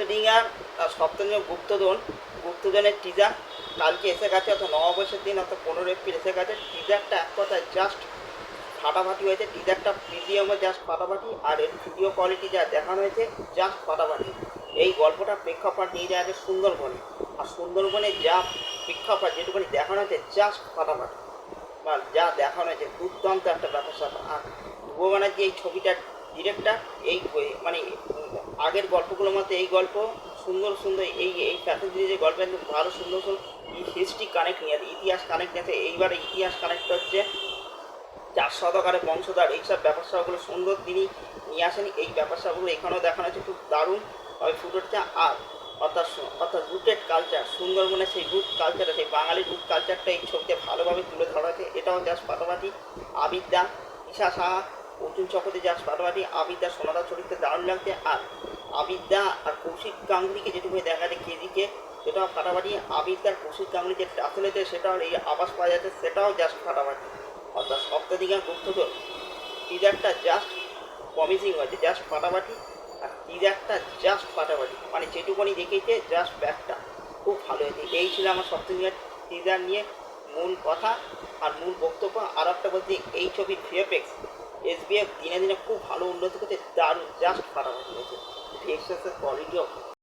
সপ্তডিঙার সপ্তদিনের গুপ্তধনের টিজার কালকে এসে গেছে, অর্থাৎ নববর্ষের দিন অর্থাৎ 15 এপ্রিল এসে গেছে। টিজারটা এক কথায় জাস্ট ফাটাফাটি হয়েছে। টিজারটা প্রিমিয়ামে জাস্ট ফাটাফাটি, আর এর ভিডিও কোয়ালিটি যা দেখানো হয়েছে জাস্ট ফাটাফাটি। এই গল্পটা প্রেক্ষাপট নিয়ে যাওয়া আছে সুন্দরবনে, আর সুন্দরবনে যা প্রেক্ষাপট যেটুকুনি দেখানো হয়েছে জাস্ট ফাটাফাটি, বা যা দেখানো হয়েছে দুর্দান্ত একটা ব্যাপার স্যাপার। আর ধ্রুব ব্যানার্জি এই ছবিটার ডিরেক্টর, এই মানে আগের গল্পগুলোর মধ্যে এই গল্প সুন্দর সুন্দর, এই প্যাসেঞ্জারের যে গল্প একদম ভালো সুন্দর সুন্দর হিস্ট্রি কানেক্ট নিয়ে আছে, ইতিহাস কানেক্ট নিয়ে আছে। এইবারে ইতিহাস কানেক্ট হচ্ছে 4 শতকারের বংশধর, এইসব ব্যাপার স্যাপারগুলো সুন্দর তিনি নিয়ে আসেন। এই ব্যাপার স্যাপারগুলো এখানেও দেখানো হচ্ছে খুব দারুণভাবে ফুটে উঠছে। আর অর্থাৎ রুটেড কালচার, সুন্দরবনের সেই রুট কালচারটা, সেই বাঙালির রুট কালচারটা এই ছবিতে ভালোভাবে তুলে ধরা হয়েছে। এটাও জাস্ট ফাটাফাটি। আবিদ্যা, ঈশা সাহা, অর্জুন চক্রবর্তী জাস্ট ফাটাফাটি। আবিদ্যা সোনাদা চরিত্রে দারুণ লাগছে। আর আবিদ্যা আর কৌশিক গাঙ্গুলিকে যেটুকু দেখা যায় কেজিকে, সেটাও ফাটাফাটি। আবিদ্যার কৌশিক গাঙ্গুলি যে আসলেতে সেটাও এই আবাস পাওয়া যাচ্ছে, সেটাও জাস্ট ফাটাফাটি। অর্থাৎ সপ্তদিঘার গুপ্তধন টিজারটা জাস্ট প্রমিসিং হয়েছে, জাস্ট ফাটাফাটি। আর টিজারটা জাস্ট ফাটাফাটি, মানে যেটুকুনি দেখেছে জাস্ট ব্যাকটা খুব ভালো হয়েছে। এই ছিল আমার সপ্তদিঘার টিজার নিয়ে মূল কথা আর মূল বক্তব্য। আর একটা বলতে, এই ছবির ভিএফএক্স এসবিএফ দিনে দিনে খুব ভালো উন্নতি করছে, দারুণ জাস্ট ফাটাফাটি হয়েছে। ভিএফএক্সের কোয়ালিটিও